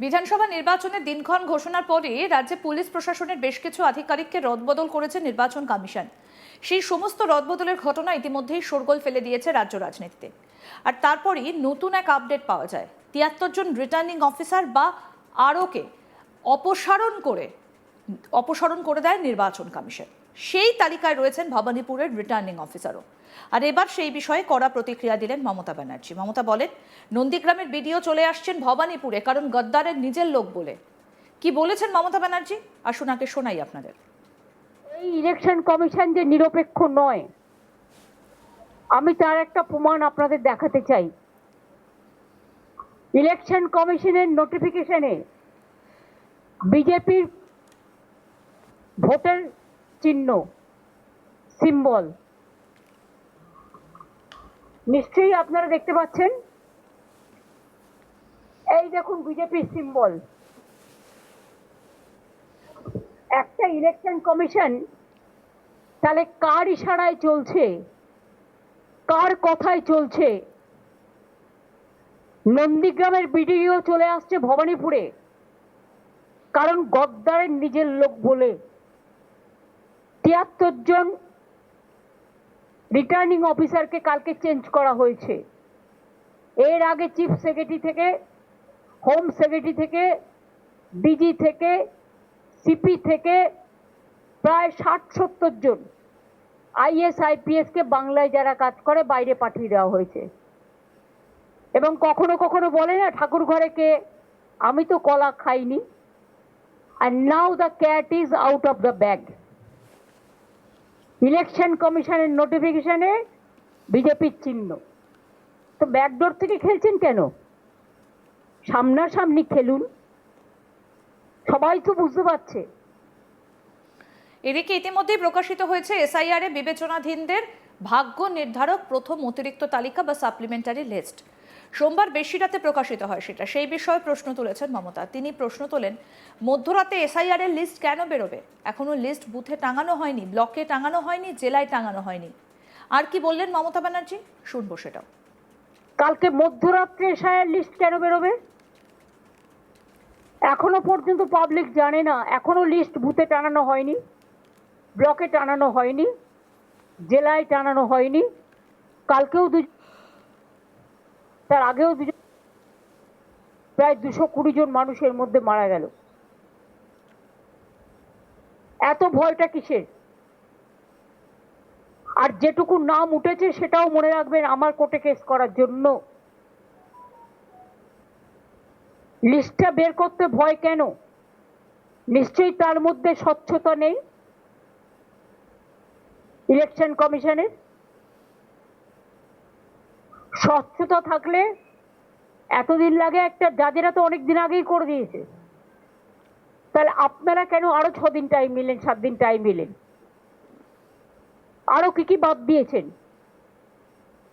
বিধানসভা নির্বাচনের দিনক্ষণ ঘোষণার পরে রাজ্যে পুলিশ প্রশাসনের বেশ কিছু আধিকারিককে রদবদল করেছে নির্বাচন কমিশন। সেই সমস্ত রদবদলের ঘটনা ইতিমধ্যেই শোরগোল ফেলে দিয়েছে রাজ্য রাজনীতিতে। আর তারপরই নতুন এক আপডেট পাওয়া যায়, ৭৩ জন রিটার্নিং অফিসার বা আরওকে অপসারণ করে দেয় নির্বাচন কমিশন। সেই তালিকায় রয়েছেন ভবানীপুরের রিটার্নিং অফিসারও। আর এবার সেই বিষয়ে কড়া প্রতিক্রিয়া দিলেন মমতা ব্যানার্জি। মমতা বলেন, নন্দীগ্রামের বিডিও চলে আসছেন ভবানীপুরে কারণ গদ্দারের নিজের লোক বলে। কি বলেছেন মমতা ব্যানার্জি আসুন আগে শোনাই আপনাদের। এই ইলেকশন কমিশন যে নিরপেক্ষ নয়, আমি তার একটা প্রমাণ আপনাদের দেখাতে চাই। ইলেকশন কমিশনের নোটিফিকেশনে বিজেপির ভোটের চিহ্ন সিম্বল নিশ্চয়ই আপনারা দেখতে পাচ্ছেন। এই দেখুন বিজেপির সিম্বল। একটা ইলেকশন কমিশন তাহলে কার ইশারায় চলছে, কার কথায় চলছে? নন্দীগ্রামের বিডিও চলে আসছে ভবানীপুরে কারণ গদ্দারের নিজের লোক বলে। ৭৩ জন রিটার্নিং অফিসারকে কালকে চেঞ্জ করা হয়েছে। এর আগে চিফ সেক্রেটারি থেকে, হোম সেক্রেটারি থেকে, ডিজি থেকে, সিপি থেকে প্রায় ৬০-৭০ জন আইএস আইপিএস কে বাংলায় যারা কাজ করে বাইরে পাঠিয়ে দেওয়া হয়েছে। এবং কখনো কখনো বলে না ঠাকুর ঘরে কে, আমি তো কলা খাইনি। and now the cat is out of the bag. Election কমিশনের নোটিফিকেশনে বিজেপির চিহ্ন। তো ব্যাকডোর থেকে খেলছেন কেন? সামনাসামনি খেলুন, সবাই তো বুঝতে পারছে। এদিকে ইতিমধ্যেই প্রকাশিত হয়েছে এসআইআর এ বিবেচনাধীনদের ভাগ্য নির্ধারক প্রথম অতিরিক্ত তালিকা বা সাপ্লিমেন্টারি লিস্ট। সোমবার বেশি রাতে প্রকাশিত হয় সেটা। সেই বিষয়ে প্রশ্ন তুলেছেন মমতা। তিনি প্রশ্ন তোলেন, মধ্যরাতে এসআইআর এর লিস্ট কেন বেরোবে? এখনো লিস্ট বুথে টাঙানো হয়নি, ব্লকে টাঙানো হয়নি, জেলায় টাঙানো হয়নি। আর কি বললেন মমতা ব্যানার্জি শুনবো সেটাও। কালকে মধ্যরাত্রে এসআইআর লিস্ট কেন বেরোবে? এখনো পর্যন্ত পাবলিক জানে না। এখনো লিস্ট বুথে টানানো হয়নি, ব্লকে টানানো হয়নি, জেলায় টানানো হয়নি। কালকেও তার আগেও প্রায় ২২০ জন মানুষের মধ্যে মারা গেল। এত ভয়টা কিসের? আর যেটুকু নাম উঠেছে সেটাও মনে রাখবেন আমার কোর্টে কেস করার জন্য। লিস্টটা বের করতে ভয় কেন? নিশ্চয়ই তার মধ্যে স্বচ্ছতা নেই ইলেকশন কমিশনের। স্বচ্ছতা থাকলে এতদিন লাগে একটা, জাজেরা তো অনেকদিন আগেই করে দিয়েছে। তাহলে আপনারা কেন আরো ৬ দিন টাইম নিলেন, ৭ দিন টাইম নিলেন? আরো কি কি বাদ দিয়েছেন?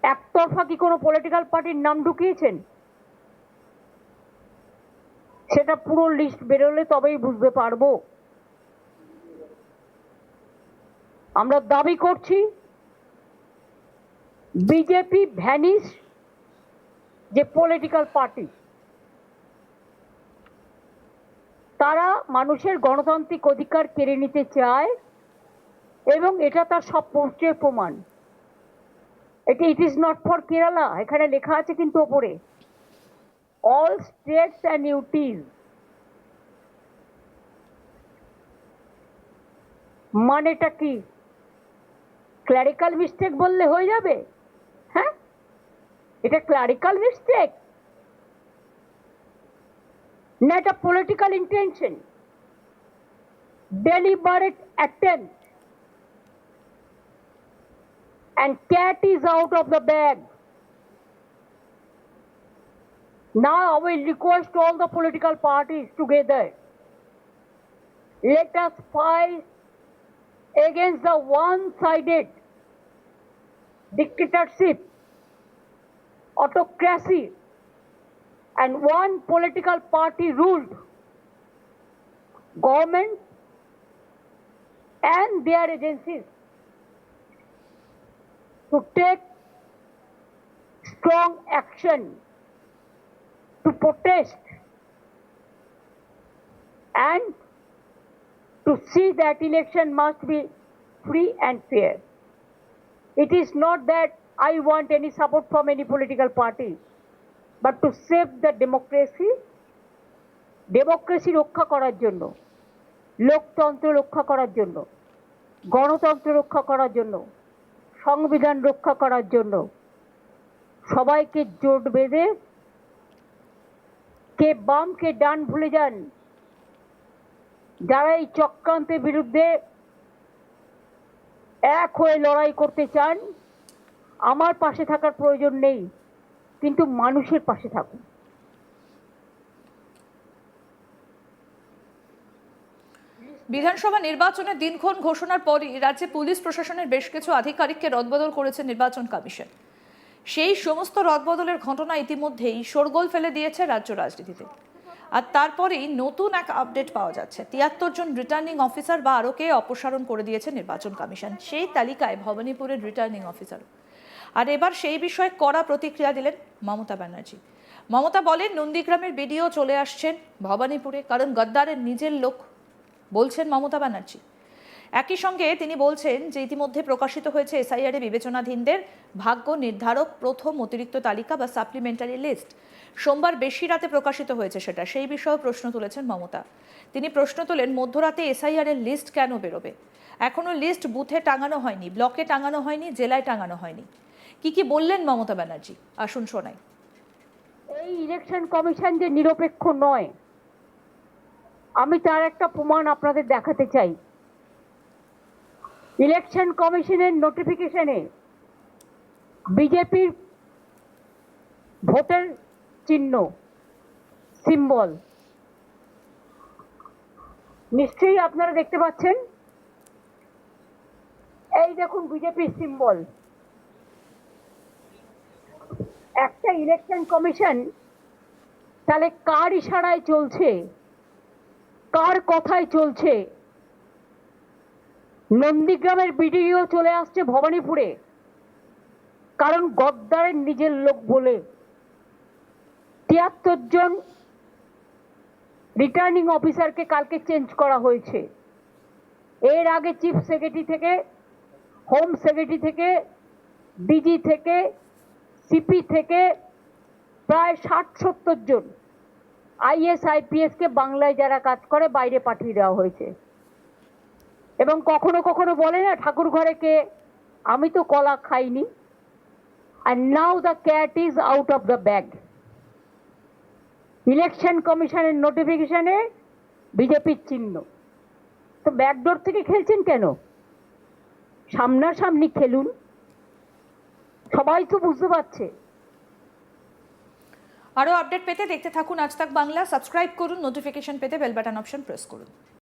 একতরফা কি কোনো পলিটিক্যাল পার্টির নাম ঢুকিয়েছেন? সেটা পুরো লিস্ট বেরোলে তবেই বুঝতে পারবো। আমরা দাবি করছি বিজেপি ভ্যানিশ যে পলিটিক্যাল পার্টি, তারা মানুষের গণতান্ত্রিক অধিকার কেড়ে নিতে চায় এবং এটা তার সব পোস্টের প্রমাণ। এটা it is not for Kerala, এখানে লেখা আছে কিন্তু ওপরে অল স্টেটস অ্যান্ড ইউটিজ। মানেটা কি? ক্লারিক্যাল মিস্টেক বললে হয়ে যাবে? হ্যাঁ, এটা ক্লারিক্যাল মিস্টেক না এটা political intention, deliberate attempt, and cat is out of the bag. Now I will request all the political parties together, let us fight against the one-sided dictatorship, autocracy, and one political party ruled government and their agencies to take strong action to protest and to see that election must be free and fair. It is not that I want any support from any political party, but to save the democracy, রক্ষা করার জন্য, লোকতন্ত্র রক্ষা করার জন্য, গণতন্ত্র রক্ষা করার জন্য, সংবিধান রক্ষা করার জন্য সবাইকে জোট বেঁধে কে বাম কে ডান ভুলে যান, যারা এই চক্রান্তের বিরুদ্ধে এক হয়ে লড়াই করতে চান, আমার পাশে থাকার প্রয়োজন নেই, কিন্তু মানুষের পাশে থাকুন। বিধানসভা নির্বাচনের দিনক্ষণ ঘোষণার পরই রাজ্যে পুলিশ প্রশাসনের বেশ কিছু আধিকারিককে রদবদল করেছে নির্বাচন কমিশন। সেই সমস্ত রদবদলের ঘটনা ইতিমধ্যেই শোরগোল ফেলে দিয়েছে রাজ্য রাজনীতিতে। আর তারপরেই নতুন এক আপডেট পাওয়া যাচ্ছে, ৭৩ জন রিটার্নিং অফিসার বা আরোকে অপসারণ করে দিয়েছে নির্বাচন কমিশন। সেই তালিকায় ভবানীপুরের রিটার্নিং অফিসার। আর এবার সেই বিষয়ে কড়া প্রতিক্রিয়া দিলেন মমতা ব্যানার্জি। মমতা বলেন, নন্দীগ্রামের বিডিও চলে আসছেন ভবানীপুরে, কারণ গদ্দারের নিজের লোক বলছেন মমতা ব্যানার্জি। একই সঙ্গে তিনি বলছেন যে ইতিমধ্যে প্রকাশিত হয়েছে এসআইআর বিবেচনাধীনদের ভাগ্য নির্ধারক প্রথম অতিরিক্ত তালিকা বা সাপ্লিমেন্টারি লিস্ট। সোমবার বেশি রাতে প্রকাশিত হয়েছে সেটা, সেই বিষয়ে প্রশ্ন তুলেছেন মমতা। তিনি প্রশ্ন তোলেন, মধ্যরাতে এসআইআর এর লিস্ট কেন বেরোবে? এখনো লিস্ট বুথে টাঙানো হয়নি, ব্লকে টাঙানো হয়নি, জেলায় টাঙানো হয়নি। কি বললেন মমতা ব্যানার্জি, আসুন শোনাই। এই ইলেকশন কমিশন যে নিরপেক্ষ নয়, আমি তার একটা প্রমাণ আপনাদের দেখাতে চাই। ইলেকশন কমিশনের নোটিফিকেশনে বিজেপির ভোটের চিহ্ন, সিম্বল নিশ্চয়ই আপনারা দেখতে পাচ্ছেন। এই দেখুন বিজেপির সিম্বল। একটা ইলেকশন কমিশন তাহলে কার ইশারায় চলছে, কার কথায় চলছে? নন্দীগ্রামের বিডিও চলে আসছে ভবানীপুরে, কারণ গদ্দারের নিজের লোক বলে ৭৩ জন রিটার্নিং অফিসারকে কালকে চেঞ্জ করা হয়েছে। এর আগে চিফ সেক্রেটারি থেকে, হোম সেক্রেটারি থেকে, ডিজি থেকে, সিপি থেকে প্রায় ৬০-৭০ জন আইএস আইপিএস কে বাংলায় যারা কাজ করে বাইরে পাঠিয়ে দেওয়া হয়েছে। এবং কখনো কখনো বলে না, ঠাকুর ঘরে কে, আমি তো কলা খাইনি। and now the cat is out of the bag. Election কমিশনের নোটিফিকেশনে বিজেপির চিহ্ন, তো ব্যাকডোর থেকে খেলছেন কেন? সামনাসামনি খেলুন, সবাই তো বুঝতে পারছে। আরও আপডেট পেতে দেখতে থাকুন আজ তাক বাংলা। সাবস্ক্রাইব করুন, নোটিফিকেশন পেতে বেল বাটন অপশন প্রেস করুন।